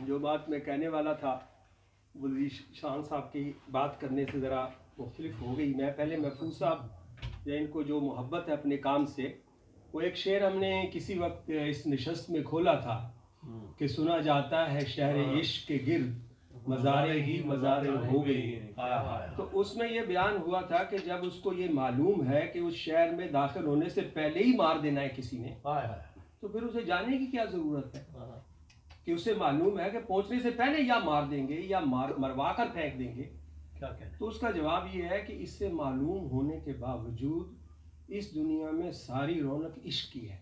جو بات میں کہنے والا تھا وہ شان صاحب کی بات کرنے سے ذرا مختلف ہو گئی. میں پہلے محفوظ صاحب یا ان کو جو محبت ہے اپنے کام سے، وہ ایک شعر ہم نے کسی وقت اس نشست میں کھولا تھا کہ سنا جاتا ہے شہر عشق کے گرد مزارے ہی مزارے ہو گئی. تو اس میں یہ بیان ہوا تھا کہ جب اس کو یہ معلوم ہے کہ اس شہر میں داخل ہونے سے پہلے ہی مار دینا ہے کسی نے، تو پھر اسے جانے کی کیا ضرورت ہے کہ اسے معلوم ہے کہ پہنچنے سے پہلے یا مار دیں گے یا مروا کر پھینک دیں گے. تو اس کا جواب یہ ہے کہ اس سے معلوم ہونے کے باوجود اس دنیا میں ساری رونق عشق کی ہے.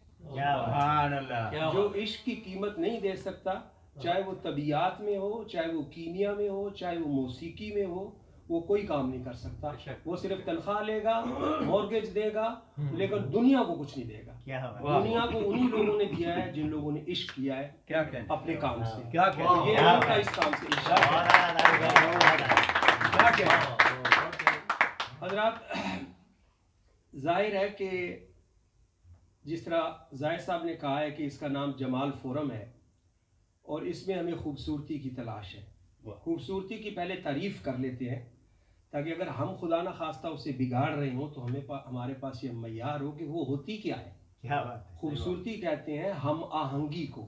جو عشق کی قیمت نہیں دے سکتا، چاہے وہ طبیعت میں ہو، چاہے وہ کیمیا میں ہو، چاہے وہ موسیقی میں ہو، وہ کوئی کام نہیں کر سکتا. وہ صرف تنخواہ لے گا، مورگیج دے گا، لیکن دنیا کو کچھ نہیں دے گا. دنیا کو انہی لوگوں نے دیا ہے جن لوگوں نے عشق کیا ہے اپنے کام سے. یہ ان کا اس کام سے حضرات، ظاہر ہے کہ جس طرح زاہد صاحب نے کہا ہے کہ اس کا نام جمال فورم ہے اور اس میں ہمیں خوبصورتی کی تلاش ہے. خوبصورتی کی پہلے تعریف کر لیتے ہیں تاکہ اگر ہم خدا نہ خواستہ اسے بگاڑ رہے ہوں تو ہمارے پاس یہ معیار ہو کہ وہ ہوتی کیا ہے. خوبصورتی کہتے ہیں ہم آہنگی کو،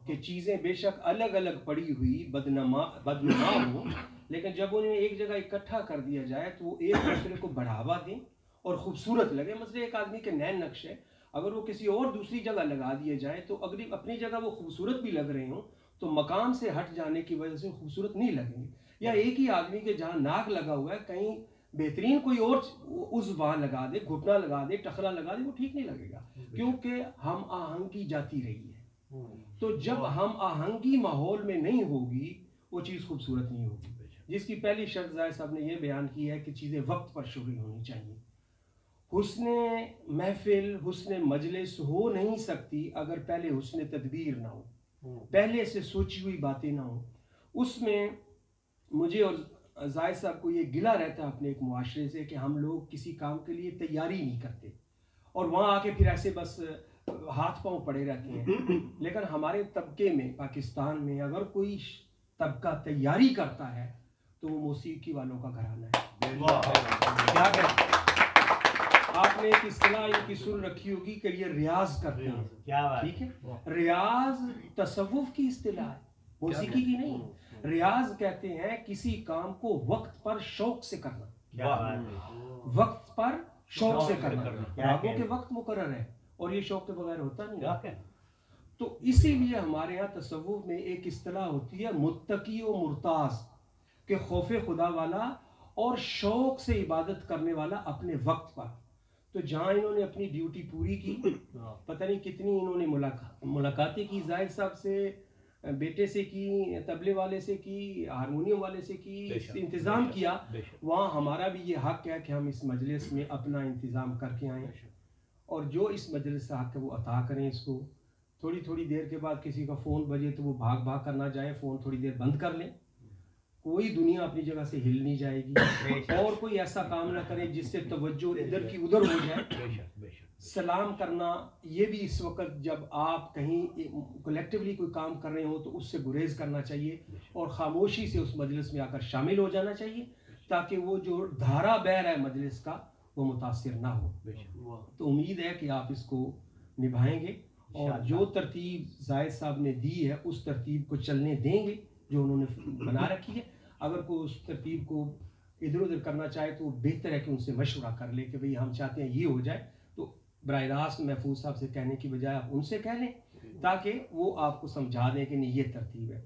کہ چیزیں بے شک الگ الگ پڑی ہوئی بدنما ہوں، لیکن جب انہیں ایک جگہ اکٹھا کر دیا جائے تو وہ ایک دوسرے کو بڑھاوا دیں اور خوبصورت لگے. مثلا ایک آدمی کے نین نقشے اگر وہ کسی اور دوسری جگہ لگا دیے جائیں تو اگر اپنی جگہ وہ خوبصورت بھی لگ رہے ہوں تو مقام سے ہٹ جانے کی وجہ سے خوبصورت نہیں لگیں گے. یا ایک ہی آدمی کے جہاں ناک لگا ہوا ہے کہیں بہترین کوئی اور عضو وہاں لگا دے، گھٹنا لگا دے، ٹخنا لگا دے، وہ ٹھیک نہیں لگے گا، کیونکہ ہم آہنگی جاتی رہی ہے. تو جب ہم آہنگی ماحول میں نہیں ہوگی وہ چیز خوبصورت نہیں ہوگی. جس کی پہلی شرط زاہد صاحب نے یہ بیان کی ہے کہ چیزیں وقت پر شروع ہونی چاہیے. حسن محفل، حسن مجلس ہو نہیں سکتی اگر پہلے حسن تدبیر نہ ہو، پہلے سے سوچی ہوئی باتیں نہ ہوں. اس میں مجھے اور زاہد صاحب کو یہ گلہ رہتا ہے اپنے ایک معاشرے سے کہ ہم لوگ کسی کام کے لیے تیاری نہیں کرتے اور وہاں آ کے پھر ایسے بس ہاتھ پاؤں پڑے رہتے ہیں. لیکن ہمارے طبقے میں، پاکستان میں اگر کوئی طبقہ تیاری کرتا ہے تو وہ موسیقی والوں کا گھرانہ ہے. آپ نے ایک اصطلاح ان کی سن رکھی ہوگی کہ یہ ریاض کرتے ہیں. ٹھیک ہے، ریاض تصوف کی اصطلاح ہے، موسیقی کی نہیں. ریاض کہتے ہیں کسی کام کو وقت پر شوق سے کرنا، وقت پر شوق سے کرنا. راگوں کے وقت مقرر ہے اور یہ شوق کے بغیر ہوتا نہیں. تو اسی لیے ہمارے ہاں تصوف میں ایک اصطلاح ہوتی ہے متقی و مرتاض، کہ خوف خدا والا اور شوق سے عبادت کرنے والا اپنے وقت پر. تو جہاں انہوں نے اپنی ڈیوٹی پوری کی، پتہ نہیں کتنی انہوں نے ملاقاتیں کی زاہد صاحب سے، بیٹے سے کی، طبلے والے سے کی، ہارمونیم والے سے کی، انتظام کیا. وہاں ہمارا بھی یہ حق ہے کہ ہم اس مجلس میں اپنا انتظام کر کے آئیں اور جو اس مجلس سے حق ہے وہ عطا کریں. اس کو تھوڑی دیر کے بعد کسی کا فون بجے تو وہ بھاگ کر نہ جائیں، فون تھوڑی دیر بند کر لیں. کوئی دنیا اپنی جگہ سے ہل نہیں جائے گی اور کوئی ایسا کام نہ کریں جس سے توجہ ادھر کی ادھر ہو جائے. سلام کرنا یہ بھی اس وقت جب آپ کہیں کلیکٹیولی کوئی کام کر رہے ہو تو اس سے گریز کرنا چاہیے اور خاموشی سے اس مجلس میں آ کر شامل ہو جانا چاہیے تاکہ وہ جو دھارا بہ رہا ہے مجلس کا وہ متاثر نہ ہو. تو امید ہے کہ آپ اس کو نبھائیں گے اور جو ترتیب زاہد صاحب نے دی ہے اس ترتیب کو چلنے دیں گے جو انہوں نے بنا رکھی ہے. اگر کوئی اس ترتیب کو ادھر ادھر کرنا چاہے تو بہتر ہے کہ ان سے مشورہ کر لے کہ بھئی ہم چاہتے ہیں یہ ہو جائے. تو براہ راست محفوظ صاحب سے کہنے کی بجائے آپ ان سے کہہ لیں تاکہ وہ آپ کو سمجھا دیں کہ نہیں یہ ترتیب ہے.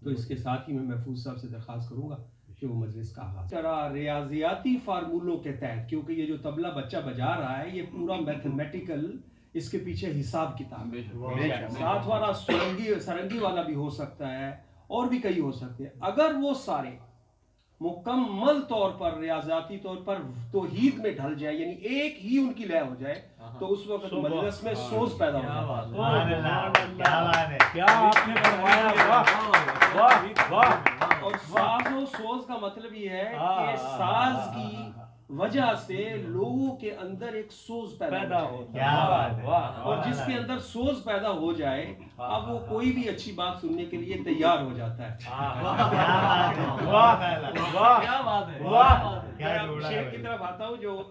تو اس کے ساتھ ہی میں محفوظ صاحب سے درخواست کروں گا کہ وہ مجلس کا آغاز طرح ریاضیاتی فارمولوں کے تحت، کیونکہ یہ جو طبلہ بچہ بجا رہا ہے یہ پورا میتھمیٹیکل، اس کے پیچھے حساب کتاب ہے. ساتھ والا سرنگی والا بھی ہو سکتا ہے اور بھی کئی ہو سکتے ہیں. اگر وہ سارے مکمل طور پر ریاضیاتی طور پر توحید میں ڈھل جائے، یعنی ایک ہی ان کی لے ہو جائے، تو اس وقت مجلس میں سوز پیدا ہو جائے. اور ساز و سوز کا مطلب یہ ہے کہ ساز کی وجہ سے لوگوں کے اندر ایک سوز پیدا ہوتا ہے، اور جس کے اندر سوز پیدا ہو جائے اب وہ کوئی بھی اچھی بات سننے کے لیے تیار ہو جاتا ہے۔ شعر کی طرف آتا ہوں جو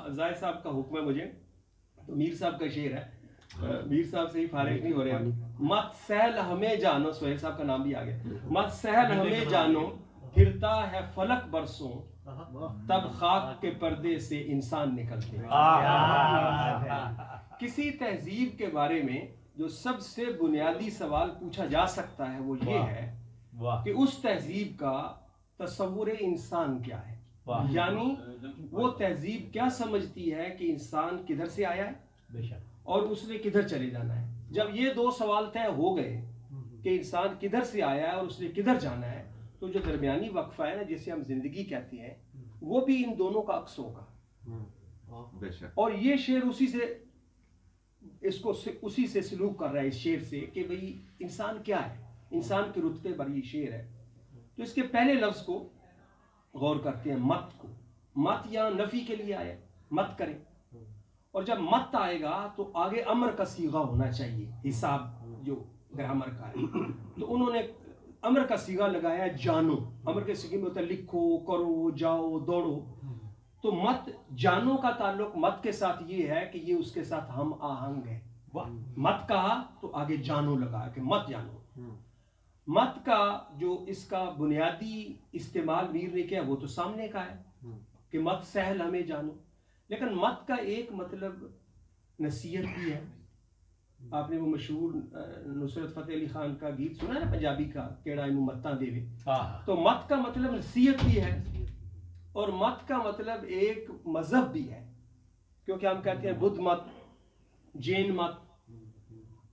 زاہد صاحب کا حکم ہے مجھے، تو میر صاحب کا شعر ہے، میر صاحب سے ہی فارغ نہیں ہو رہے ہیں۔ مت سہل ہمیں جانو، سہیل صاحب کا نام بھی آ گیا، مت سہل ہمیں جانو پھرتا ہے فلک برسوں، تب خاک کے پردے سے انسان نکلتے ہیں۔ کسی تہذیب کے بارے میں جو سب سے بنیادی سوال پوچھا جا سکتا ہے وہ یہ ہے کہ اس تہذیب کا تصور انسان کیا ہے، یعنی وہ تہذیب کیا سمجھتی ہے کہ انسان کدھر سے آیا ہے اور اس نے کدھر چلے جانا ہے۔ جب یہ دو سوال طے ہو گئے کہ انسان کدھر سے آیا ہے اور اس نے کدھر جانا ہے، تو جو درمیانی وقفہ ہے نا جسے ہم زندگی کہتے ہیں وہ بھی ان دونوں کا عکس ہوگا۔ اور یہ شعر اسی سے سلوک کر رہا ہے، اس شعر سے کہ بھئی انسان کیا ہے، انسان کے رتبے پر یہ شعر ہے۔ تو اس کے پہلے لفظ کو غور کرتے ہیں، مت کو۔ مت یہاں نفی کے لیے آیا، مت کریں، اور جب مت آئے گا تو آگے امر کا صیغہ ہونا چاہیے، حساب جو گرامر کا ہے، تو انہوں نے امر کا صیغہ لگایا جانو۔ امر کے صیغے میں ہوتا ہے لکھو، کرو، جاؤ، دوڑو۔ تو مت جانو کا تعلق مت کے ساتھ یہ ہے کہ یہ اس کے ساتھ ہم آہنگ ہے۔ مت کہا تو آگے جانو لگا کہ مت جانو۔ مت کا جو اس کا بنیادی استعمال میر نے کیا وہ تو سامنے کا ہے کہ مت سہل ہمیں جانو، لیکن مت کا ایک مطلب نصیحت بھی ہے۔ آپ نے وہ مشہور نصرت فتح علی خان کا گیت سنا نا پنجابی کا، کیڑا اینو متاں دیوے، تو مت کا مطلب نصیحت بھی ہے اور مت کا مطلب ایک مذہب بھی ہے، کیونکہ ہم کہتے ہیں بدھ مت، جین مت۔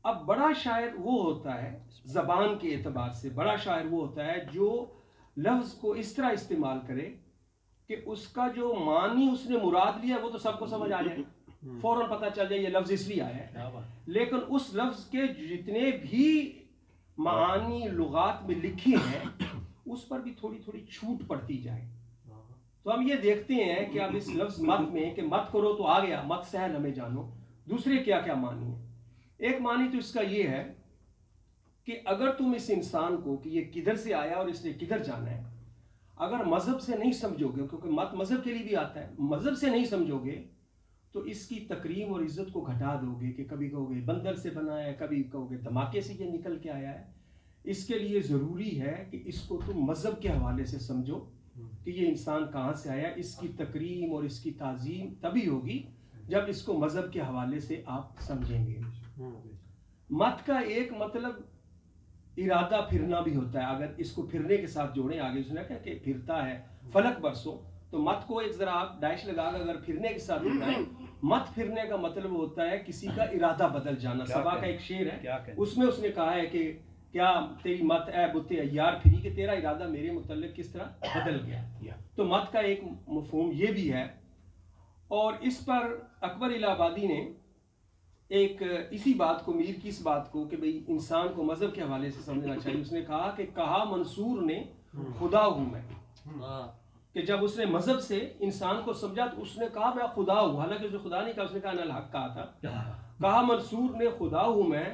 اب بڑا شاعر وہ ہوتا ہے زبان کے اعتبار سے، بڑا شاعر وہ ہوتا ہے جو لفظ کو اس طرح استعمال کرے کہ اس کا جو معنی اس نے مراد لیا وہ تو سب کو سمجھ آ جائے، فوراً پتہ چل جائے یہ لفظ اس لیے آیا ہے، لیکن اس لفظ کے جتنے بھی معانی لغات میں لکھے ہیں اس پر بھی تھوڑی تھوڑی چھوٹ پڑتی جائے۔ تو ہم یہ دیکھتے ہیں کہ اب اس لفظ مت میں کہ مت کرو تو آ گیا، مت سہل ہمیں جانو، دوسرے کیا کیا معنی ہیں۔ ایک معنی تو اس کا یہ ہے کہ اگر تم اس انسان کو کہ یہ کدھر سے آیا اور اس نے کدھر جانا ہے اگر مذہب سے نہیں سمجھو گے، کیونکہ مت مذہب کے لیے بھی آتا ہے، مذہب سے نہیں سمجھو گے تو اس کی تکریم اور عزت کو گھٹا دو گے کہ کبھی کہو گے بندر سے بنا ہے، کبھی کہو گے دھماکے سے یہ نکل کے آیا ہے۔ اس کے لیے ضروری ہے کہ اس کو تم مذہب کے حوالے سے سمجھو کہ یہ انسان کہاں سے آیا۔ اس کی تکریم اور اس کی تعظیم تبھی ہوگی جب اس کو مذہب کے حوالے سے آپ سمجھیں گے۔ مت کا ایک مطلب ارادہ پھرنا بھی ہوتا ہے، اگر اس کو پھرنے کے ساتھ جوڑیں، آگے سنا کہ پھرتا ہے فلک برسوں، تو مت کو ایک ذرا آپ ڈیش لگا کر اگر پھرنے کے ساتھ جوڑیں، مت پھرنے کا مطلب ہوتا ہے کسی کا ارادہ بدل جانا۔ سبا کا ایک شعر ہے، اس میں اس نے کہا ہے کہ کیا تیری مت اے بت عیار پھری کہ تیرا ارادہ میرے متعلق کس طرح بدل گیا۔ تو مت کا ایک مفہوم یہ بھی ہے۔ اور اس پر اکبر الہ آبادی نے ایک اسی بات کو، میر کی اس بات کو کہ بھئی انسان کو مذہب کے حوالے سے سمجھنا چاہیے، اس نے کہا کہ کہا منصور نے خدا ہوں میں، کہ جب اس نے مذہب سے انسان کو سمجھا تو اس نے کہا میں خدا ہوں، حالانکہ اس نے خدا نہیں کہا، اس نے کہا انا الحق کہا تھا۔ کہا منصور نے خدا ہوں میں،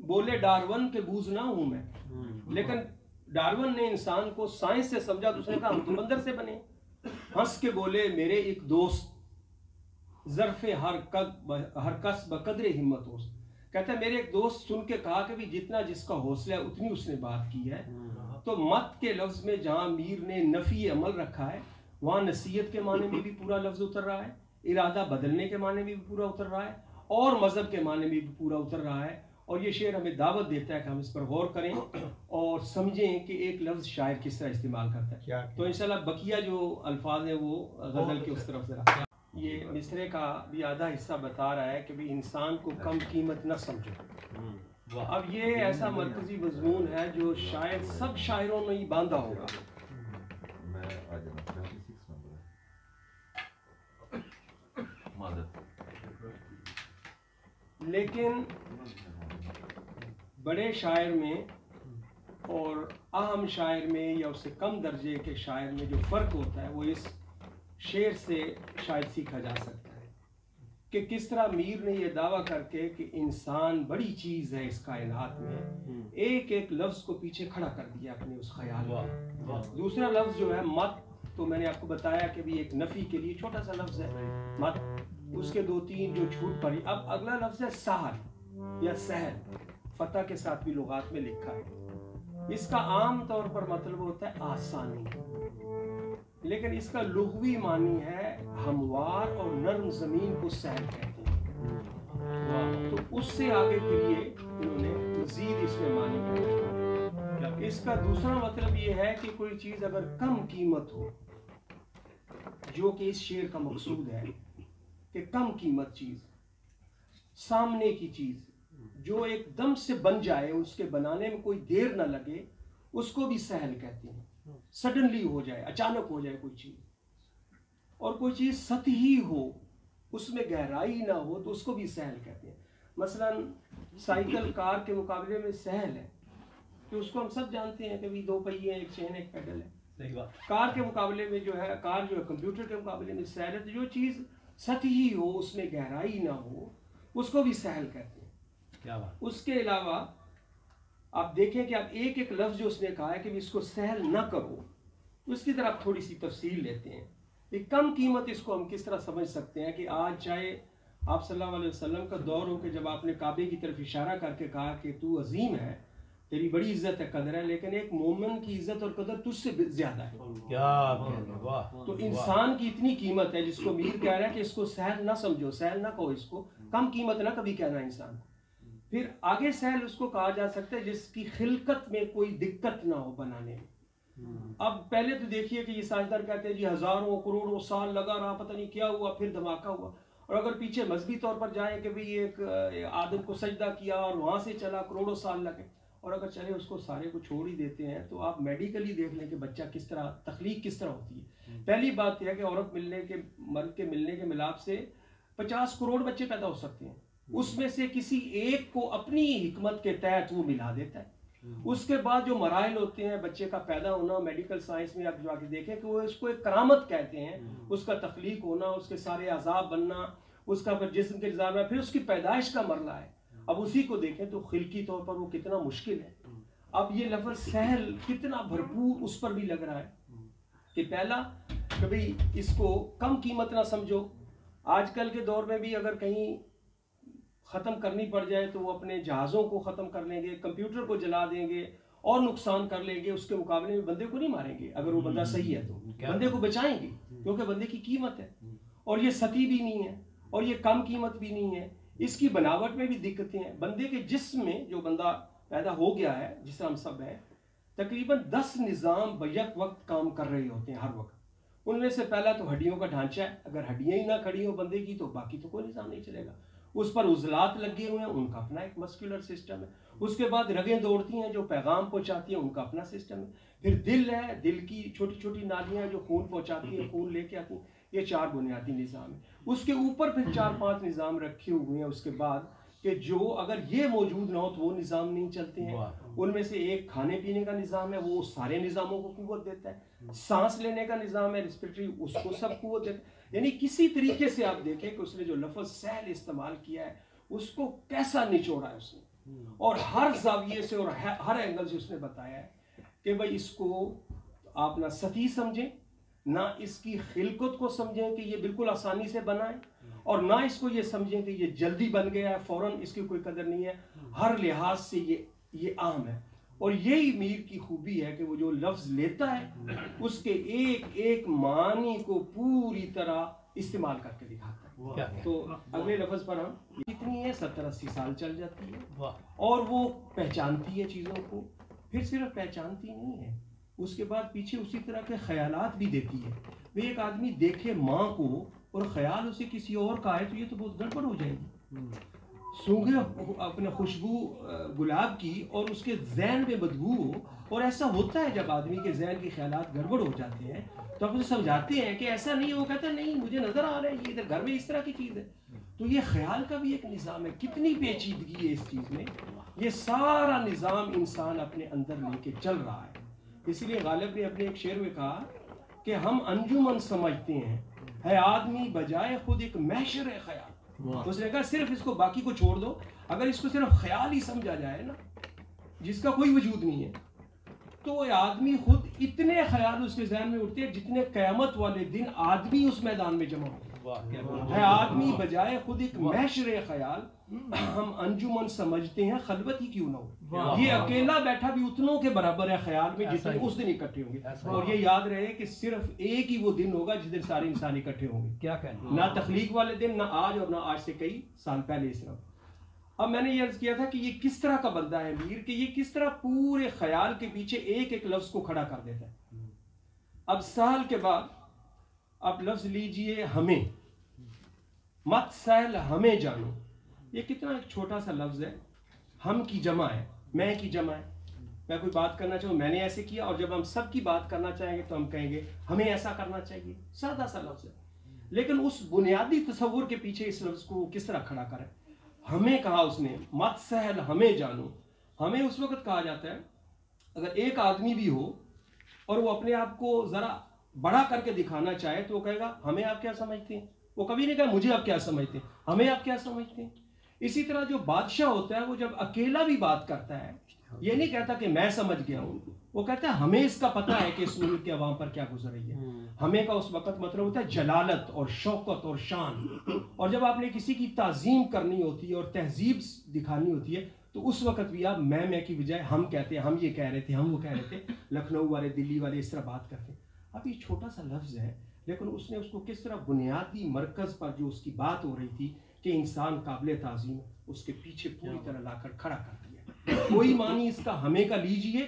بولے ڈارون کے بوزنا ہوں میں، لیکن ڈارون نے انسان کو سائنس سے سمجھا تو اس نے کہا ہم تو بندر سے بنے۔ ہنس کے بولے میرے ایک دوست ظرف ہر کس بقدر ہمت ہوست، کہتا ہے میرے ایک دوست سن کے کہا کہ بھی جتنا جس کا حوصلہ ہے اتنی اس نے بات کی ہے۔ تو مت کے لفظ میں جہاں میر نے نفی عمل رکھا ہے وہاں نصیحت کے معنی میں بھی پورا لفظ اتر رہا ہے، ارادہ بدلنے کے معنی میں بھی پورا اتر رہا ہے، اور مذہب کے معنی میں بھی پورا اتر رہا ہے۔ اور یہ شعر ہمیں دعوت دیتا ہے کہ ہم اس پر غور کریں اور سمجھیں کہ ایک لفظ شاعر کس طرح استعمال کرتا ہے۔ تو انشاءاللہ بقیہ جو الفاظ ہیں وہ غزل کے اس طرف ذرا، یہ مصرے کا بھی آدھا حصہ بتا رہا ہے کہ بھی انسان کو کم قیمت نہ سمجھو۔ اب یہ ایسا مرکزی مضمون ہے جو شاید سب شاعروں نے ہی باندھا ہوگا۔ لیکن بڑے شاعر میں اور اہم شاعر میں یا اس سے کم درجے کے شاعر میں جو فرق ہوتا ہے وہ اس شعر سے شاید سیکھا جا سکتا ہے کہ کس طرح میر نے یہ دعویٰ کر کے کہ انسان بڑی چیز ہے اس کائنات میں، ایک ایک لفظ کو پیچھے کھڑا کر دیا اپنے اس خیال میں. دوسرا لفظ جو ہے مت، تو میں نے آپ کو بتایا کہ بھی ایک نفی کے لیے چھوٹا سا لفظ ہے مت، اس کے 2-3 جو چھوٹ پڑی. اب اگلا لفظ ہے سہل یا سہل، فتح کے ساتھ بھی لغات میں لکھا ہے. اس کا عام طور پر مطلب ہوتا ہے آسانی، لیکن اس کا لغوی معنی ہے ہموار اور نرم زمین کو سہل کہتے ہیں. تو اس سے آگے کے لیے انہوں نے مزید اس میں معنی کیا. اس کا دوسرا مطلب یہ ہے کہ کوئی چیز اگر کم قیمت ہو، جو کہ اس شعر کا مقصود ہے کہ کم قیمت چیز، سامنے کی چیز جو ایک دم سے بن جائے، اس کے بنانے میں کوئی دیر نہ لگے، اس کو بھی سہل کہتے ہیں. سڈنلی ہو جائے، اچانک ہو جائے کوئی چیز. اور کوئی چیز سطحی ہو، اس میں گہرائی نہ ہو، تو اس کو بھی سہل کہتے ہیں. مثلا سائیکل کار کے مقابلے میں سہل ہے، کہ اس کو ہم سب جانتے ہیں کہ بھی 2 پہیے ہیں، ایک چین ایک پیڈل ہے. کار کے مقابلے میں جو ہے، کار جو ہے کمپیوٹر کے مقابلے میں سہل ہے. تو جو چیز سطحی ہو، اس میں گہرائی نہ ہو، اس کو بھی سہل کہتے ہیں. کیا بات. اس کے علاوہ آپ دیکھیں کہ آپ ایک ایک لفظ جو اس نے کہا ہے کہ اس کو سہل نہ کرو، اس کی طرف تھوڑی سی تفصیل لیتے ہیں. ایک کم قیمت اس کو ہم کس طرح سمجھ سکتے ہیں کہ آج چاہے آپ صلی اللہ علیہ وسلم کا دور ہو کہ جب آپ نے کعبے کی طرف اشارہ کر کے کہا کہ تو عظیم ہے، تیری بڑی عزت ہے، قدر ہے، لیکن ایک مومن کی عزت اور قدر تجھ سے زیادہ ہے. تو انسان کی اتنی قیمت ہے جس کو میر کہہ رہا ہے کہ اس کو سہل نہ سمجھو، سہل نہ کہو، اس کو کم قیمت نہ کبھی کہنا انسان کو. پھر آگے سہل اس کو کہا جا سکتا ہے جس کی خلقت میں کوئی دقت نہ ہو بنانے میں. اب پہلے تو دیکھیے کہ یہ ساجدار کہتے ہیں جی ہزاروں کروڑوں سال لگا رہا، پتہ نہیں کیا ہوا، پھر دھماکہ ہوا. اور اگر پیچھے مذہبی طور پر جائیں کہ بھئی ایک آدم کو سجدہ کیا اور وہاں سے چلا، کروڑوں سال لگے، اور اگر چلے اس کو سارے کو چھوڑ ہی دیتے ہیں، تو آپ میڈیکلی دیکھ لیں کہ بچہ کس طرح، تخلیق کس طرح ہوتی ہے. پہلی بات یہ ہے کہ عورت ملنے کے، مرد کے ملنے کے ملاپ سے 50 کروڑ بچے پیدا ہو سکتے ہیں. اس میں سے کسی ایک کو اپنی حکمت کے تحت وہ ملا دیتا ہے. اس کے بعد جو مراحل ہوتے ہیں بچے کا پیدا ہونا، میڈیکل سائنس میں آپ جو آگے دیکھیں کہ وہ اس کو ایک کرامت کہتے ہیں. اس کا تخلیق ہونا، اس کے سارے اعضاء بننا، اس کا پھر جسم کے نظام ہے، پھر اس کی پیدائش کا مرحلہ ہے. اب اسی کو دیکھیں تو خلقی طور پر وہ کتنا مشکل ہے. اب یہ لفظ سہل کتنا بھرپور اس پر بھی لگ رہا ہے کہ پہلا کہ بھئی اس کو کم قیمت نہ سمجھو. آج کل کے دور میں بھی اگر کہیں ختم کرنی پڑ جائے تو وہ اپنے جہازوں کو ختم کر لیں گے، کمپیوٹر کو جلا دیں گے اور نقصان کر لیں گے. اس کے مقابلے میں بندے کو نہیں ماریں گے. اگر وہ بندہ صحیح ہے تو بندے کو بچائیں گے، کیونکہ بندے کی قیمت ہے، اور یہ سطحی بھی نہیں ہے اور یہ کم قیمت بھی نہیں ہے. اس کی بناوٹ میں بھی دقتیں ہیں. بندے کے جسم میں جو بندہ پیدا ہو گیا ہے، جس طرح ہم سب ہیں، تقریباً 10 نظام بیک وقت کام کر رہے ہوتے ہیں ہر وقت. ان میں سے پہلا تو ہڈیوں کا ڈھانچہ ہے. اگر ہڈیاں ہی نہ کھڑی ہوں بندے کی تو باقی تو کوئی نظام نہیں چلے گا. اس پر عضلات لگے ہوئے ہیں، ان کا اپنا ایک مسکولر سسٹم ہے. اس کے بعد رگیں دوڑتی ہیں جو پیغام پہنچاتی ہیں، ان کا اپنا سسٹم ہے. پھر دل ہے، دل کی چھوٹی چھوٹی نالیاں جو خون پہنچاتی ہیں، خون لے کے آتی ہیں. یہ 4 بنیادی نظام ہیں. اس کے اوپر پھر 4-5 نظام رکھے ہوئے ہیں اس کے بعد، کہ جو اگر یہ موجود نہ ہو تو وہ نظام نہیں چلتے ہیں. ان میں سے ایک کھانے پینے کا نظام ہے، وہ سارے نظاموں کو قوت دیتا ہے. سانس لینے کا نظام ہے، ریسپریٹری، اس کو سب قوت دیتا ہے. یعنی کسی طریقے سے آپ دیکھیں کہ اس نے جو لفظ سہل استعمال کیا ہے، اس کو کیسا نچوڑا ہے اس نے، اور ہر زاویے سے اور ہر اینگل سے اس نے بتایا ہے کہ بھائی اس کو آپ نہ سطحی سمجھیں، نہ اس کی خلقت کو سمجھیں کہ یہ بالکل آسانی سے بنا ہے، اور نہ اس کو یہ سمجھیں کہ یہ جلدی بن گیا ہے، فوراً اس کی کوئی قدر نہیں ہے. ہر لحاظ سے یہ اہم ہے. اور یہی میر کی خوبی ہے کہ وہ جو لفظ لیتا ہے اس کے ایک ایک معنی کو پوری طرح استعمال کر کے دکھاتا ہے. تو اگلے لفظ پر ہم اتنی ہے 70-80 سال چل جاتی ہے، اور وہ پہچانتی ہے چیزوں کو. پھر صرف پہچانتی نہیں ہے، اس کے بعد پیچھے اسی طرح کے خیالات بھی دیتی ہے. وہ ایک آدمی دیکھے ماں کو اور خیال اسے کسی اور کا ہے تو یہ تو بہت گڑبڑ ہو جائے گی. سونگھے اپنے خوشبو گلاب کی اور اس کے ذہن میں بدبو ہو. اور ایسا ہوتا ہے جب آدمی کے ذہن کے خیالات گڑبڑ ہو جاتے ہیں تو آپ اسے سمجھاتے ہیں کہ ایسا نہیں ہے. وہ کہتا ہے نہیں، مجھے نظر آ رہا ہے یہ ادھر گھر میں اس طرح کی چیز ہے. تو یہ خیال کا بھی ایک نظام ہے. کتنی پیچیدگی ہے اس چیز میں. یہ سارا نظام انسان اپنے اندر لے کے چل رہا ہے. اس لیے غالب نے اپنے ایک شعر میں کہا کہ ہم انجمن سمجھتے ہیں ہے آدمی بجائے خود ایک محشر خیال. اس نے کہا صرف اس کو باقی کو چھوڑ دو, اگر اس کو صرف خیال ہی سمجھا جائے نا جس کا کوئی وجود نہیں ہے, تو آدمی خود اتنے خیال اس کے ذہن میں اٹھتے ہیں جتنے قیامت والے دن آدمی اس میدان میں جمع ہوتے ہے آدمی بجائے خود ایک محشر خیال. ہم انجمن سمجھتے ہیں خلوت ہی کیوں نہ ہو, یہ اکیلا بیٹھا بھی اتنوں کے برابر ہے خیال میں جتنے اس دن اکٹھے ہوں گے. اور یہ یاد رہے کہ صرف ایک ہی وہ دن ہوگا جس دن سارے انسان اکٹھے ہوں گے, کیا کہنا, نہ تخلیق والے دن, نہ آج, اور نہ آج سے کئی سال پہلے اس طرح. اب میں نے یہ عرض کیا تھا کہ یہ کس طرح کا بندہ ہے امیر, کہ یہ کس طرح پورے خیال کے پیچھے ایک ایک لفظ کو کھڑا کر دیتا ہے. اب سال کے بعد اب لفظ لیجئے ہمیں, مت سہل ہمیں جانو. یہ کتنا ایک چھوٹا سا لفظ ہے, ہم کی جمع ہے, میں کی جمع ہے. میں کوئی بات کرنا چاہوں میں نے ایسے کیا, اور جب ہم سب کی بات کرنا چاہیں گے تو ہم کہیں گے ہمیں ایسا کرنا چاہیے. سادہ سا لفظ ہے, لیکن اس بنیادی تصور کے پیچھے اس لفظ کو کس طرح کھڑا کرے. ہمیں کہا اس نے, مت سہل ہمیں جانو. ہمیں اس وقت کہا جاتا ہے اگر ایک آدمی بھی ہو اور وہ اپنے آپ کو ذرا بڑا کر کے دکھانا چاہے تو وہ کہے گا ہمیں آپ کیا سمجھتے ہیں. وہ کبھی نہیں کہا مجھے آپ کیا سمجھتے ہیں, ہمیں آپ کیا سمجھتے ہیں. اسی طرح جو بادشاہ ہوتا ہے وہ جب اکیلا بھی بات کرتا ہے یہ نہیں کہتا کہ میں سمجھ گیا ہوں, وہ کہتا ہے ہمیں اس کا پتہ ہے کہ اس ملک کے عوام پر کیا گزر رہی ہے. ہمیں کا اس وقت مطلب ہوتا ہے جلالت اور شوکت اور شان. اور جب آپ نے کسی کی تعظیم کرنی ہوتی ہے اور تہذیب دکھانی ہوتی ہے تو اس وقت بھی آپ میں کی بجائے ہم کہتے ہیں, ہم یہ کہہ رہے تھے, ہم وہ کہہ رہے تھے. لکھنؤ والے, دلی والے اس طرح بات کرتے ہیں. اب یہ چھوٹا سا لفظ ہے, لیکن اس نے اس کو کس طرح بنیادی مرکز پر جو اس کی بات ہو رہی تھی کہ انسان قابل تعظیم, اس کے پیچھے پوری طرح لا کر کھڑا کر دیا. کوئی معنی اس کا ہمیں کا لیجئے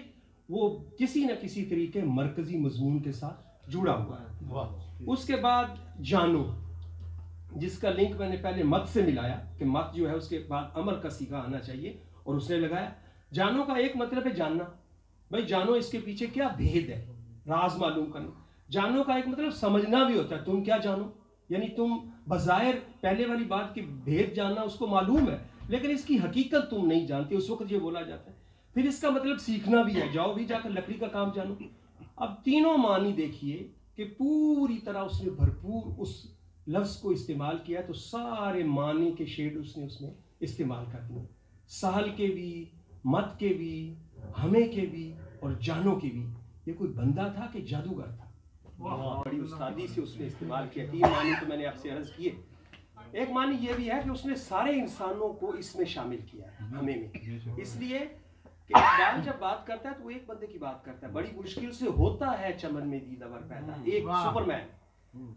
وہ کسی نہ کسی طریقے مرکزی مضمون کے ساتھ جڑا ہوا ہے. اس کے بعد جانو, جس کا لنک میں نے پہلے مت سے ملایا کہ مت جو ہے اس کے بعد امر کا صیغہ آنا چاہیے, اور اس نے لگایا جانو کا ایک مطلب ہے جاننا. بھائی جانو اس کے پیچھے کیا بھید ہے, راز معلوم کرنا. جانو کا ایک مطلب سمجھنا بھی ہوتا ہے, تم کیا جانو, یعنی تم بظاہر پہلے والی بات کی بھید جاننا اس کو معلوم ہے لیکن اس کی حقیقت تم نہیں جانتے, اس وقت یہ بولا جاتا ہے. پھر اس کا مطلب سیکھنا بھی ہے, جاؤ بھی جا کر لکڑی کا کام جانو. اب تینوں معنی دیکھیے کہ پوری طرح اس نے بھرپور اس لفظ کو استعمال کیا, تو سارے معنی کے شیڈ اس نے استعمال کر دیے. سہل کے بھی, مت کے بھی, ہمیں کے بھی اور جانو کے بھی. یہ کوئی بندہ تھا کہ جادوگر تھا؟ بڑی استادی سے اس نے استعمال کیا. تین معنی تو میں نے آپ سے عرض کیے. ایک معنی یہ بھی ہے کہ اس نے سارے انسانوں کو اس میں شامل کیا ہے, ہمیں میں. اس لیے کہ اقبال جب بات کرتا ہے تو وہ ایک بندے کی بات کرتا ہے. بڑی مشکل سے ہوتا ہے چمن میں دیدہ پیدا ایک سپرمین.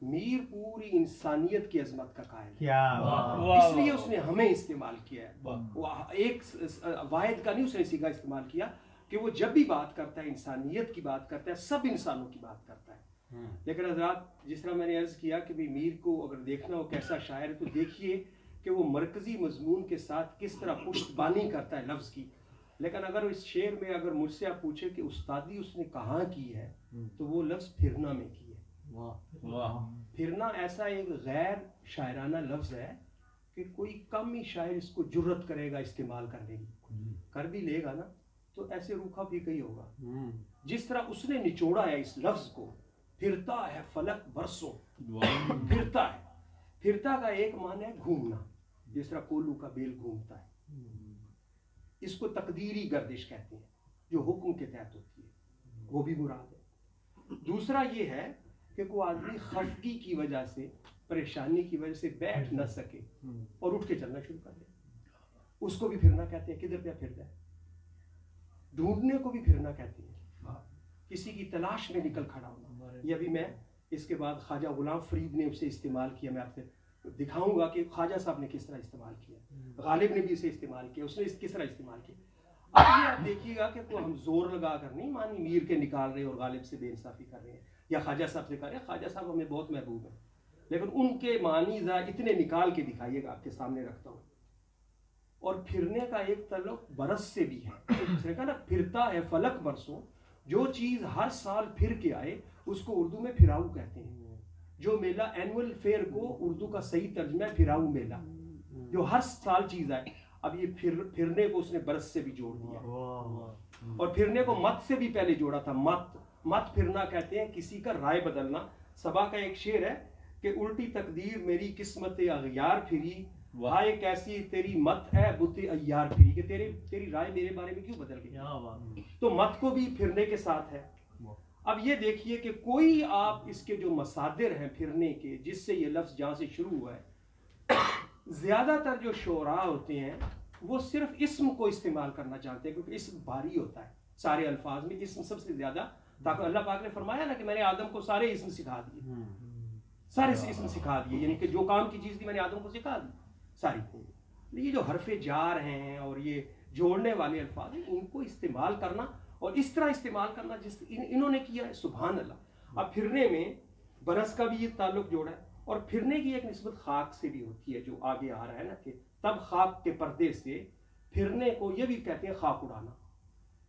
میر پوری انسانیت کی عظمت کا قائل ہے, اس لیے اس نے ہمیں استعمال کیا ہے. وہ ایک واحد کا نہیں اس نے صیغہ استعمال کیا کہ وہ جب بھی بات کرتا ہے انسانیت کی بات کرتا ہے, سب انسانوں کی بات کرتا ہے. لیکن حضرات جس طرح میں نے عرض کیا کہ میر کو اگر دیکھنا ہو کیسا شاعر ہے تو دیکھیے کہ وہ مرکزی مضمون کے ساتھ کس طرح پشت بانی کرتا ہے لفظ کی. لیکن اگر اس شعر میں اگر مجھ سے آپ پوچھے کہ استادی اس نے کہاں کی ہے تو وہ لفظ پھرنا میں کی ہے. پھرنا ایسا ایک غیر شاعرانہ لفظ ہے کہ کوئی کم ہی شاعر اس کو جرت کرے گا استعمال کرنے کی. کر بھی لے گا نا تو ایسے روکھا بھی کہیں ہوگا. جس طرح اس نے نچوڑا ہے اس لفظ کو, پھرتا ہے فلک برسوں, پھرتا ہے. پھرتا کا ایک معنی ہے گھومنا, جس طرح کولو کا بیل گھومتا ہے. اس کو تقدیری گردش کہتے ہیں جو حکم کے تحت ہوتی ہے, وہ بھی مراد ہے. دوسرا یہ ہے کہ کوئی آدمی خفگی کی وجہ سے, پریشانی کی وجہ سے بیٹھ نہ سکے اور اٹھ کے چلنا شروع کر دے, اس کو بھی پھرنا کہتے ہیں. کدھر پہ پھرتا ہے؟ ڈھونڈنے کو بھی پھرنا کہتے ہیں, کسی کی تلاش میں نکل کھڑا ہونا. یہ ابھی میں اس کے بعد خواجہ غلام فرید نے اسے استعمال کیا, میں آپ سے دکھاؤں گا کہ خواجہ صاحب نے کس طرح استعمال کیا, غالب نے بھی اسے استعمال کیا, اس نے کس طرح استعمال کیا. اب یہ آپ دیکھیے گا کہ ہم زور لگا کر نہیں مانی میر کے نکال رہے اور غالب سے بے انصافی کر رہے ہیں یا خواجہ صاحب سے کر رہے ہیں. خواجہ صاحب ہمیں بہت محبوب ہیں لیکن ان کے معنی ذرا اتنے نکال کے دکھائیے گا, آپ کے سامنے رکھتا ہوں. اور پھرنے کا ایک تعلق برس سے بھی ہے. اس نے کہا نا پھرتا ہے فلک برسوں, جو چیز ہر سال پھر کے آئے اس کو اردو میں پھراؤ کہتے ہیں. جو میلہ اینول فیئر کو اردو کا صحیح ترجمہ ہے پھراؤ میلہ, جو ہر سال چیز آئے. اب یہ پھرنے کو اس نے برس سے بھی جوڑ دیا, اور پھرنے کو مت سے بھی پہلے جوڑا تھا. مت مت پھرنا کہتے ہیں کسی کا رائے بدلنا. صبا کا ایک شعر ہے کہ الٹی تقدیر میری قسمت اغیار پھری, ہائے کیسی تیری مت ہے بت ایار پھری, کہ تیری رائے میرے بارے میں کیوں بدل گئی. تو مت کو بھی پھرنے کے ساتھ ہے. اب یہ دیکھیے کہ کوئی آپ اس کے جو مصادر ہیں پھرنے کے, جس سے یہ لفظ جہاں سے شروع ہوا ہے, زیادہ تر جو شعراء ہوتے ہیں وہ صرف اسم کو استعمال کرنا چاہتے ہیں, کیونکہ اسم بھاری ہوتا ہے. سارے الفاظ میں اسم سب سے زیادہ, تاکہ اللہ پاک نے فرمایا نا کہ میں نے آدم کو سارے اسم سکھا دیے, سارے اسم سکھا دیے, یعنی کہ جو کام کی چیز تھی میں نے آدم کو سکھا دی ساری. یہ جو حرف جار ہیں اور یہ جوڑنے والے الفاظ ہیں, ان کو استعمال کرنا اور اس طرح استعمال کرنا جس انہوں نے کیا ہے, سبحان اللہ. اب پھرنے میں برس کا بھی یہ تعلق جوڑا ہے, اور پھرنے کی ایک نسبت خاک سے بھی ہوتی ہے جو آگے آ رہا ہے نا, کہ تب خاک کے پردے سے پھرنے کو یہ بھی کہتے ہیں خاک اڑانا.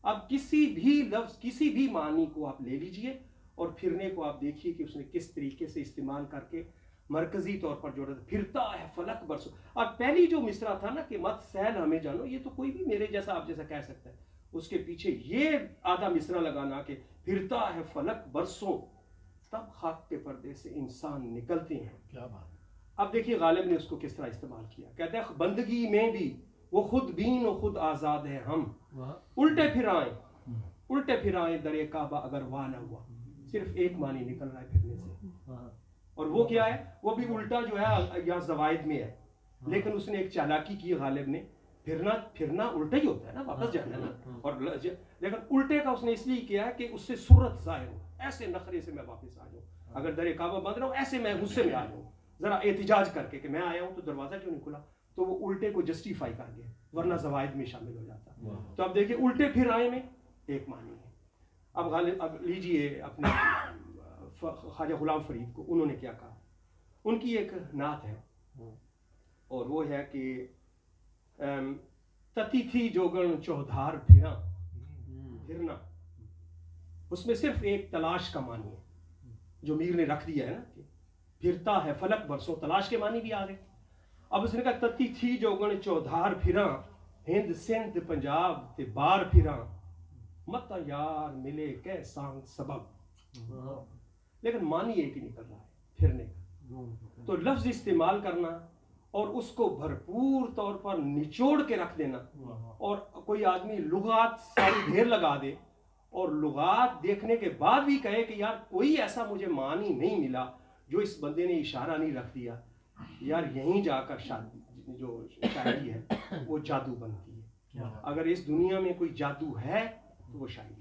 اب کسی بھی لفظ کسی بھی معنی کو آپ لے لیجئے اور پھرنے کو آپ دیکھیے کہ اس نے کس طریقے سے استعمال کر کے مرکزی طور پر جوڑا تھا. پھرتا ہے فلک برسوں. اب پہلی جو مصرع تھا نا کہ مت سیل ہمیں جانو, یہ تو کوئی بھی میرے جیسا آپ جیسا کہہ سکتا ہے. اس کے پیچھے یہ آدھا مصرع لگانا کہ پھرتا ہے فلک برسوں, تب خاک کے پردے سے انسان نکلتے ہیں. کیا بات. اب دیکھیے غالب نے اس کو کس طرح استعمال کیا. کہتے ہیں بندگی میں بھی وہ خود بین و خود آزاد ہے ہم, الٹے پھرائیں در کعبہ اگر واہ نہ ہوا. صرف ایک معنی نکل رہا ہے پھرنے سے, اور وہ کیا ہے, وہ بھی الٹا جو ہے یہاں زوائد میں ہے, لیکن اس نے ایک چالاکی کی غالب نے. پھرنا الٹا ہی ہوتا ہے نا, واپس جانا نا, اور لیکن الٹے کا اس نے اس لیے کیا ہے کہ اس سے سرت ظاہر ہو, ایسے نخرے سے میں واپس آ جاؤں. اگر در کعبہ بند رہا ہوں ایسے میں غصے میں آ جاؤں, ذرا احتجاج کر کے کہ میں آیا ہوں تو دروازہ کیوں نہیں کھلا, تو وہ الٹے کو جسٹیفائی کر گیا, ورنہ زوائد میں شامل ہو جاتا. تو اب دیکھیں الٹے پھر آئے میں ایک معنی ہے. اب غالب اب لیجئے اپنے خواجہ غلام فرید کو, انہوں نے کیا کہا. ان کی ایک نعت ہے اور وہ ہے کہ تتی تھی جوگن چودھار پھرنا. اس میں صرف ایک تلاش کا معنی ہے جو میر نے رکھ دیا ہے نا, کہ پھرتا ہے فلک برسوں, تلاش کے معنی بھی آ گئے. اب اس نے کہا تتی تھی جوگن چودھار پھراں, ہند سندھ پنجاب تے بار پھراں, مت یار ملے کہ سانگ سبب. لیکن معنی ایک ہی نکل رہا ہے پھرنے کا. تو لفظ استعمال کرنا اور اس کو بھرپور طور پر نچوڑ کے رکھ دینا, اور کوئی آدمی لغات ساری ڈھیر لگا دے اور لغات دیکھنے کے بعد بھی کہے کہ یار کوئی ایسا مجھے معنی نہیں ملا جو اس بندے نے اشارہ نہیں رکھ دیا, یار یہیں جا کر جو شاعری ہے وہ جادو بنتی ہے. اگر اس دنیا میں کوئی جادو ہے تو وہ شاعری ہے.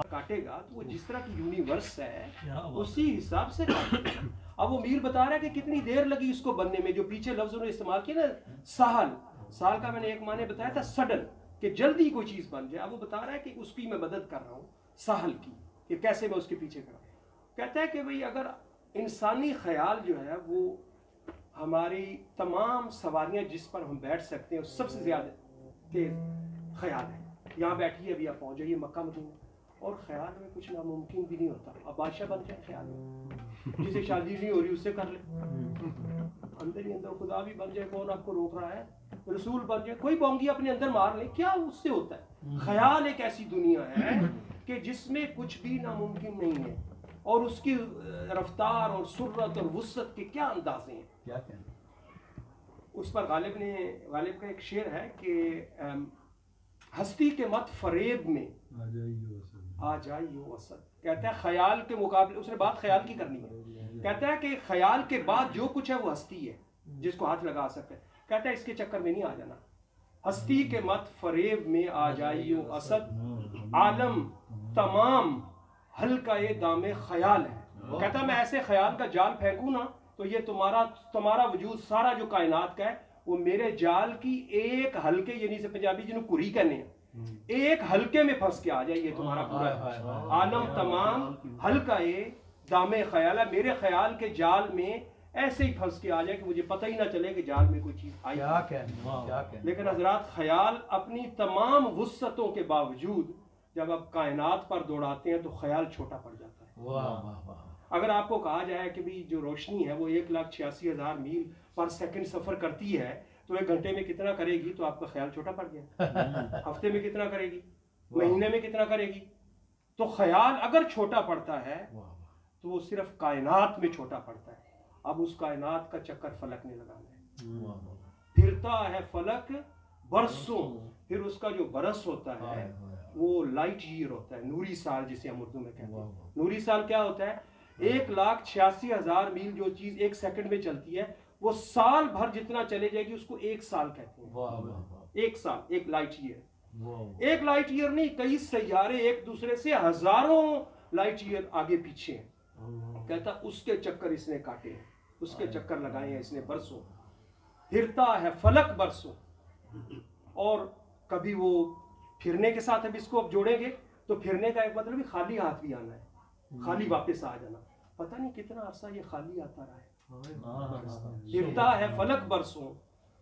کاٹے گا تو وہ جس طرح کی یونیورس ہے اسی حساب سے کاٹے گا. اب وہ میر بتا رہا ہے کہ کتنی دیر لگی اس کو بننے میں. جو پیچھے لفظ انہوں نے استعمال کیا نا, سہل کا میں نے ایک معنی بتایا تھا سڈن, کہ جلدی کوئی چیز بن جائے. اب وہ بتا رہا ہے کہ اس کی میں مدد کر رہا ہوں سہل کی, کہ کیسے میں اس کے پیچھے کروں. کہتا ہے کہ بھئی اگر انسانی خیال جو ہے وہ ہماری تمام سواریاں جس پر ہم بیٹھ سکتے ہیں سب سے زیادہ تیز خیال ہے. یہاں بیٹھیے ابھی آپ پہنچ جائیے مکہ مدینہ, اور خیال میں کچھ ناممکن بھی نہیں ہوتا. اب بادشاہ بن جائے خیال میں, جسے شادی نہیں ہو رہی اس سے کر لے, اندر ہی اندر خدا بھی بن جائے, کون آپ کو روک رہا ہے, رسول بن جائے, کوئی بونگی اپنے اندر مار لے, کیا اس سے ہوتا ہے. خیال ایک ایسی دنیا ہے کہ جس میں کچھ بھی ناممکن نہیں ہے, اور اس کی رفتار اور سرعت اور وسعت کے کیا اندازے ہیں. کیا کہنا اس پر غالب کا ایک شعر ہے کہ ہستی کے مت فریب میں آ جائیو اسد. کہتا ہے خیال کے مقابلے, اس نے بات خیال کی کرنی ہے, کہتا ہے کہ خیال کے بعد جو کچھ ہے وہ ہستی ہے جس کو ہاتھ لگا سکتے. کہتا ہے اس کے چکر میں نہیں آ جانا. ہستی کے مت فریب میں آ جائیو اسد, عالم تمام ہلکا دام خیال ہے. کہتا ہے میں ایسے خیال کا جال پھینکوں نا تو یہ تمہارا وجود سارا جو کائنات کا ہے وہ میرے جال کی ایک ہلکے, یعنی سے پنجابی جنہوں کری کہنے ہیں, ایک ہلکے میں پھنس کے آ جائے. یہ تمہارا پورا عالم تمام ہلکا دام خیال ہے, میرے خیال کے جال میں ایسے ہی پھنس کے آ جائے کہ مجھے پتہ ہی نہ چلے کہ جال میں کوئی چیز آئی. لیکن حضرات خیال اپنی تمام وسعتوں کے باوجود جب آپ کائنات پر دوڑاتے ہیں تو خیال چھوٹا پڑ جاتا ہے. اگر آپ کو کہا جائے کہ بھی جو روشنی ہے وہ 1,86,000 میل پر سیکنڈ سفر کرتی ہے تو 1 گھنٹے میں کتنا کرے گی, تو آپ کا خیال چھوٹا پڑ گیا. ہفتے میں کتنا کرے گی, مہینے میں کتنا کرے گی, تو خیال اگر چھوٹا پڑتا ہے تو وہ صرف کائنات میں چھوٹا پڑتا ہے. اب اس کائنات کا چکر فلک نے لگانا ہے. پھرتا ہے فلک برسوں. پھر اس کا جو برس ہوتا ہے وہ لائٹ ایئر ہوتا ہے, نوری سال جسے ہم اردو میں کہتے ہیں. نوری سال کیا ہوتا ہے؟ 1,86,000 میل جو چیز ایک سیکنڈ میں چلتی ہے وہ سال بھر جتنا چلے جائے گی اس کو ایک سال کہتے ہیں. ایک سال, ایک لائٹ ایئر. ایک لائٹ ایئر نہیں, کئی سیارے ایک دوسرے سے ہزاروں لائٹ ایئر آگے پیچھے ہیں. کہتا اس کے چکر اس نے کاٹے ہیں, اس کے چکر لگائے ہیں اس نے برسوں. پھرتا ہے فلک برسوں. اور کبھی وہ پھرنے کے ساتھ اب اس کو اب جوڑیں گے تو پھرنے کا ایک مطلب بھی خالی ہاتھ بھی آنا ہے, خالی واپس آ جانا. پتہ نہیں کتنا عرصہ یہ خالی آتا رہا ہے. پھرتا ہے فلک برسوں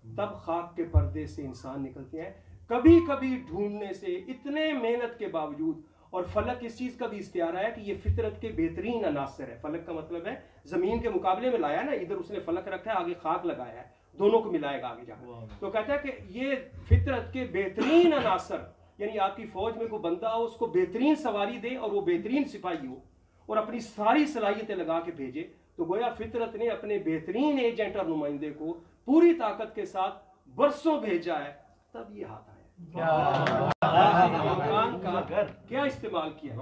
تب خاک کے پردے سے انسان نکلتے ہیں. کبھی کبھی ڈھونڈنے سے اتنے محنت کے باوجود. اور فلک اس چیز کا بھی استعارہ ہے کہ یہ فطرت کے بہترین عناصر ہے. فلک کا مطلب ہے زمین کے مقابلے میں لایا نا, ادھر اس نے فلک رکھا ہے, آگے خاک لگایا ہے, دونوں کو ملائے گا آگے جا کر. تو کہتا ہے کہ یہ فطرت کے بہترین عناصر, یعنی آپ کی فوج میں کوئی بندہ ہو اس کو بہترین سواری دے اور وہ بہترین سپاہی ہو اور اپنی ساری صلاحیتیں لگا کے بھیجے, تو گویا فطرت نے اپنے بہترین ایجنٹ اور نمائندے کو پوری طاقت کے ساتھ برسوں بھیجا ہے, تب یہ ہاتھ آیا. کیا استعمال کیا؟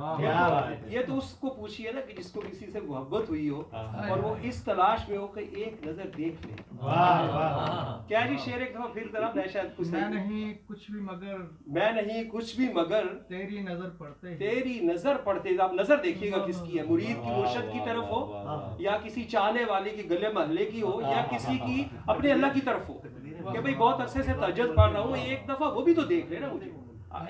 یہ تو اس کو پوچھئے نا کہ جس کو کسی سے محبت ہوئی ہو اور وہ اس تلاش میں ہو کہ ایک نظر دیکھ لے. کیا جی شعر ایک دفعہ پھر طرف ہے شاید کچھ. میں نہیں کچھ بھی مگر, میں نہیں کچھ بھی مگر تیری نظر پڑتے, تیری نظر پڑتے. آپ نظر دیکھیے گا کس کی ہے, مرید کی مرشد کی طرف ہو یا کسی چاہنے والے کی گلے محلے کی ہو یا کسی کی اپنے اللہ کی طرف ہو کہ بھئی بہت عرصے سے تہجد پڑھ رہا ہوں, ایک دفعہ وہ بھی تو دیکھ لے نا مجھے.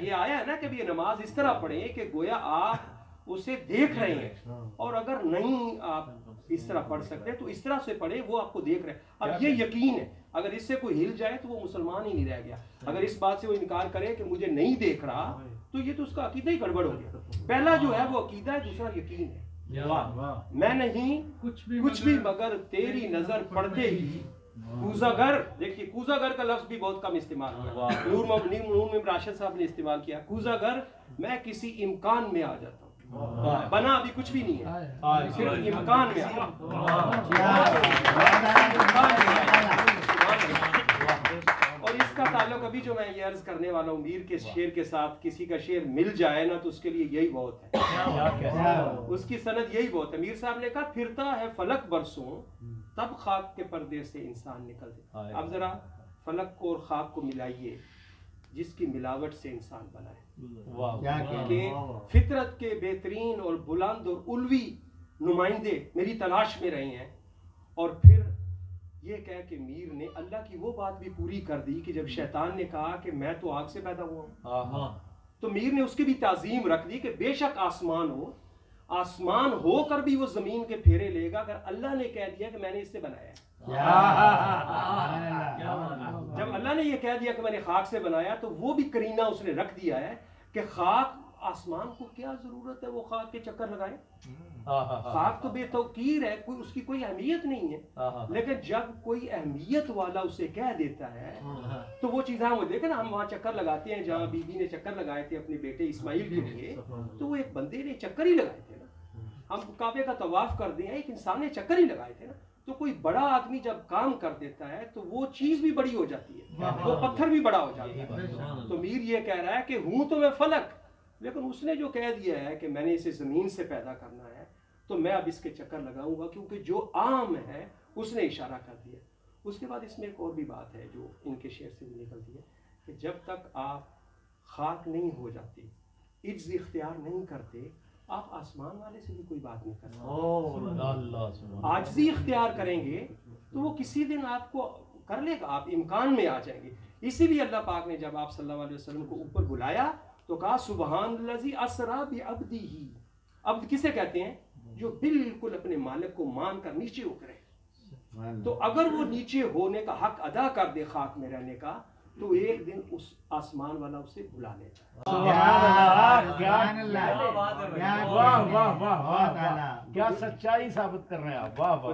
یہ آیا ہے نا کہ یہ نماز اس طرح پڑھیں کہ گویا آپ اسے دیکھ رہے ہیں, اور اگر نہیں آپ اس طرح پڑھ سکتے تو اس طرح سے پڑھیں وہ آپ کو دیکھ رہے ہیں. اب یہ یقین ہے, اگر اس سے کوئی ہل جائے تو وہ مسلمان ہی نہیں رہ گیا. اگر اس بات سے وہ انکار کرے کہ مجھے نہیں دیکھ رہا تو یہ تو اس کا عقیدہ ہی گڑبڑ ہو گیا. پہلا جو ہے وہ عقیدہ ہے, دوسرا یقین ہے. میں نہیں کچھ بھی مگر تیری نظر پڑتے ہی کوزہ گر. دیکھیے کوزہ گر کا لفظ بھی بہت کم استعمال ہوا, نور مم راشد صاحب نے استعمال کیا. کوزہ گر, میں کسی امکان میں آ جاتا ہوں, بنا ابھی کچھ بھی نہیں ہے, صرف امکان میں آ. اور اس کا تعلق ابھی جو میں یہ عرض کرنے والا ہوں میر کے شعر کے ساتھ, کسی کا شعر مل جائے نا تو اس کے لیے یہی بہت ہے, اس کی سند یہی بہت ہے. میر صاحب نے کہا پھرتا ہے فلک برسوں تب خاک کے پردے سے انسان نکلتے. اب ذرا فلک کو اور خاک کو ملائیے, جس کی ملاوٹ سے انسان بنا ہے, کہ فطرت کے بہترین اور بلند اور علوی نمائندے میری تلاش میں رہے ہیں. اور پھر یہ کہہ کہ میر نے اللہ کی وہ بات بھی پوری کر دی کہ جب شیطان نے کہا کہ میں تو آگ سے پیدا ہوا ہوں, تو میر نے اس کی بھی تعظیم رکھ دی کہ بے شک آسمان ہو کر بھی وہ زمین کے پھیرے لے گا اگر اللہ نے کہہ دیا کہ میں نے اس سے بنایا ہے. جب اللہ نے یہ کہہ دیا کہ میں نے خاک سے بنایا تو وہ بھی کرینہ اس نے رکھ دیا ہے کہ خاک, آسمان کو کیا ضرورت ہے وہ خاک کے چکر لگائے. خاک تو بے توقیر ہے, کوئی اس کی کوئی اہمیت نہیں ہے, لیکن جب کوئی اہمیت والا اسے کہہ دیتا ہے تو وہ چیز ہم دیکھیں نا, ہم وہاں چکر لگاتے ہیں جہاں بی بی نے چکر لگائے تھے اپنے بیٹے اسماعیل کے لیے, تو وہ ایک بندے نے چکر ہی لگائے تھے نا. ہم کعبے کا طواف کر دیں, ایک انسان نے چکر ہی لگائے تھے نا. تو کوئی بڑا آدمی جب کام کر دیتا ہے تو وہ چیز بھی بڑی ہو جاتی ہے, وہ پتھر بھی بڑا ہو جاتا ہے. تو میر یہ کہہ رہا ہے کہ ہوں تو میں فلک, لیکن اس نے جو کہہ دیا ہے کہ میں نے اسے زمین سے پیدا کرنا ہے تو میں اب اس کے چکر لگاؤں گا, کیونکہ جو عام ہے اس نے اشارہ کر دیا. اس کے بعد اس میں ایک اور بھی بات ہے جو ان کے شعر سے بھی نکلتی ہے کہ جب تک آپ خاک نہیں ہو جاتے, عجز اختیار نہیں کرتے, آپ آسمان والے سے بھی کوئی بات نہیں کر سکتے. عاجزی اختیار کریں گے تو وہ کسی دن آپ کو کر لے گا, آپ امکان میں آ جائیں گے. اسی لیے اللہ پاک نے جب آپ صلی اللہ علیہ وسلم کو اوپر بلایا تو کہا سبحان الذی اسری بعبدہ. عبد کسے کہتے ہیں؟ جو بالکل اپنے مالک کو مان کر نیچے اترے. تو اگر وہ نیچے ہونے کا حق ادا کر دے خاک میں رہنے کا تو ایک دن اس آسمان والا اسے بلا لیتا ہے. کیا سچائی ثابت کر رہے ہیں آپ. واہ واہ,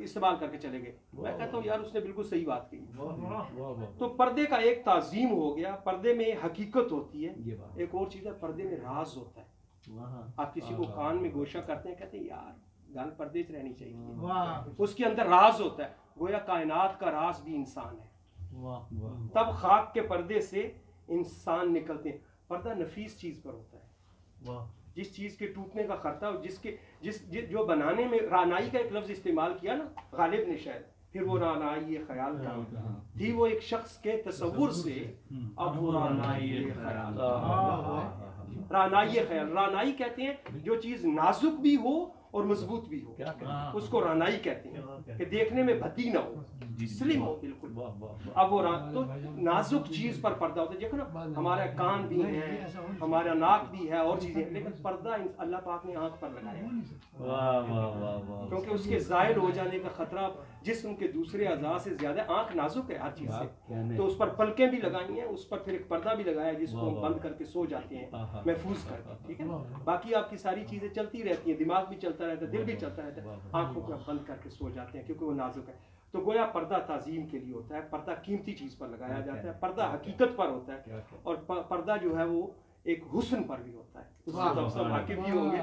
استعمال کر کے چلے گئے. میں کہتا ہوں یار اس نے بالکل صحیح بات کہی. واہ تو پردے کا ایک تعظیم ہو گیا, پردے میں حقیقت ہوتی ہے. ایک اور چیز ہے, پردے میں راز ہوتا ہے. آپ کسی کو کان میں گوشہ کرتے ہیں, کہتے ہیں یار گل پردے سے رہنی چاہیے, اس کے اندر راز ہوتا ہے. گویا کائنات کا راز بھی انسان ہے. تب خاک کے پردے سے انسان نکلتے ہیں. پردہ نفیس چیز پر ہوتا ہے, جس چیز کے ٹوٹنے کا خطرہ, جو بنانے میں رانائی کا ایک لفظ استعمال کیا نا غالب نے شاید, پھر وہ رانائی خیال کا تھی, وہ ایک شخص کے تصور سے اب وہ رانائی خیال. رانائی خیال, رانائی کہتے ہیں جو چیز نازک بھی ہو اور مضبوط بھی ہو, اس کو رانائی کہتے ہیں, کہ دیکھنے میں بھدی نہ ہو, سلیم ہو بالکل. اب وہ تو نازک چیز پر پردہ ہوتا ہے. دیکھو نا ہمارا کان بھی ہے, ہمارا ناک بھی ہے, اور چیزیں, لیکن پردہ اللہ پاک نے آنکھ پر لگایا, کیونکہ اس کے زائل ہو جانے کا خطرہ جسم کے دوسرے اعضاء سے زیادہ. آنکھ نازک ہے ہر چیز سے, تو اس پر پلکیں بھی لگائی ہیں, اس پر پھر ایک پردہ بھی لگایا جس کو ہم بند کر کے سو جاتے ہیں محفوظ کر کے, ٹھیک ہے. باقی آپ کی ساری چیزیں چلتی رہتی ہیں, دماغ بھی چلتا رہتا ہے, دل بھی چلتا رہتا ہے, آنکھوں کو بند کر کے سو جاتے ہیں کیونکہ وہ نازک ہے. تو گویا پردہ تعظیم کے لیے ہوتا ہے, پردہ قیمتی چیز پر لگایا جاتا ہے, پردہ حقیقت پر ہوتا ہے, اور پردہ جو ہے وہ ایک حسن پر بھی ہوتا ہے. سب واقف بھی ہوں گے,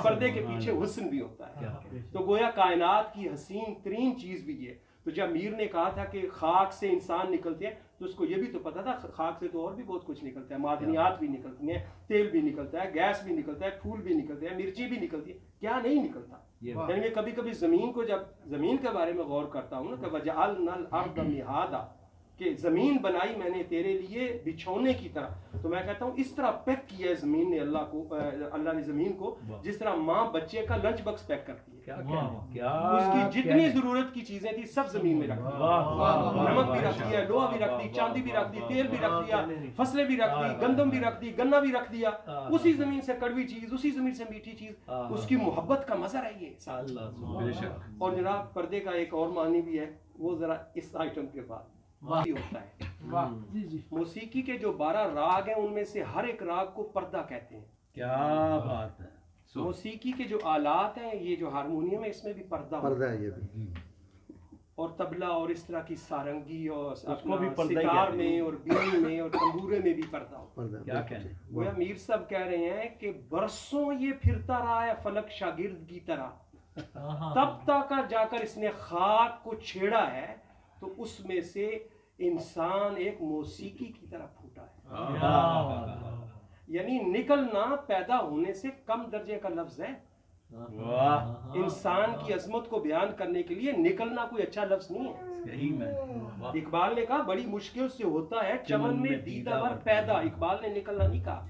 پردے کے پیچھے حسن بھی ہوتا ہے. تو گویا کائنات کی حسین ترین چیز بھی یہ. تو جب میر نے کہا تھا کہ خاک سے انسان نکلتے ہیں, تو اس کو یہ بھی تو پتا تھا خاک سے تو اور بھی بہت کچھ نکلتا ہے, معدنیات بھی نکلتی ہیں, تیل بھی نکلتا ہے, گیس بھی نکلتا ہے, پھول بھی نکلتے ہیں, مرچی بھی نکلتی ہے, کیا نہیں نکلتا. یعنی میں کبھی کبھی زمین کو, جب زمین کے بارے میں غور کرتا ہوں نا, کہ وَجَعَلْنَا الْأَرْضَ مِهَادًا, کہ زمین بنائی میں نے تیرے لیے بچھونے کی طرح, تو میں کہتا ہوں اس طرح پیک کیا ہے زمین نے, اللہ نے زمین کو, جس طرح ماں بچے کا لنچ باکس پیک کرتی ہے. اس کی جتنی ضرورت کی چیزیں تھی سب زمین میں رکھ دی, نمک بھی رکھ دیا, لوہا بھی رکھ دی, چاندی بھی رکھ دی, تیل بھی رکھ دیا, فصلیں بھی رکھ دی, گندم بھی رکھ دی, گنا بھی رکھ دیا. اسی زمین سے کڑوی چیز, اسی زمین سے میٹھی چیز, اس کی محبت کا مزہ ہے یہ. اور جناب پردے کا ایک اور معنی بھی ہے, وہ ذرا اس آئٹم کے بعد ہوتا ہے. موسیقی کے جو 12 راگ ہیں ان میں سے ہر ایک راگ کو پردہ کہتے ہیں. کیا بات ہے. موسیقی کے جو آلات ہیں, یہ جو ہارمونیم ہے, اس میں بھی پردہ ہے, یہ بھی, اور طبلہ اور اس طرح کی سارنگی اور ستار میں اور بیڑی میں اور تنبورے میں بھی پردہ ہوتا ہے. گویا میر صاحب کہہ رہے ہیں کہ برسوں یہ پھرتا رہا ہے فلک شاگرد کی طرح, تب تک جا کر اس نے خاک کو چھیڑا ہے, تو اس میں سے انسان ایک موسیقی کی طرح پھوٹا ہے. یعنی نکلنا پیدا ہونے سے کم درجے کا لفظ ہے. انسان کی عظمت کو بیان کرنے کے لیے نکلنا کوئی اچھا لفظ نہیں ہے. اقبال نے کہا بڑی مشکل سے ہوتا ہے چمن میں دیدہ ور پیدا. اقبال نے نکلنا نہیں کہا,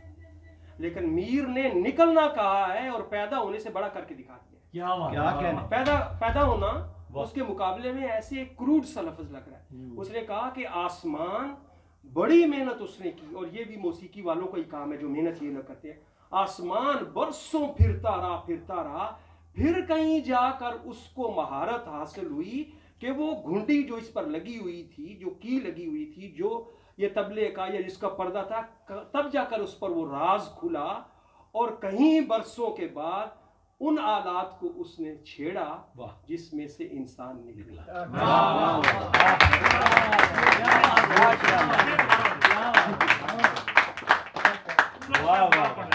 لیکن میر نے نکلنا کہا ہے, اور پیدا ہونے سے بڑا کر کے دکھا دیا. پیدا ہونا اس کے مقابلے میں ایسے ایک کروڈ سا لفظ لگ رہا ہے. اس نے کہا کہ آسمان بڑی محنت اس نے کی, اور یہ بھی موسیقی والوں کا ہی کام ہے جو محنت یہ نہ کرتے ہیں. آسمان برسوں پھرتا رہا, پھر کہیں جا کر اس کو مہارت حاصل ہوئی کہ وہ گھنٹی جو اس پر لگی ہوئی تھی, جو کی لگی ہوئی تھی, جو یہ طبلے کا یا جس کا پردہ تھا, تب جا کر اس پر وہ راز کھلا, اور کہیں برسوں کے بعد ان آلات کو اس نے چھیڑا جس میں سے انسان نکلا. واہ واہ.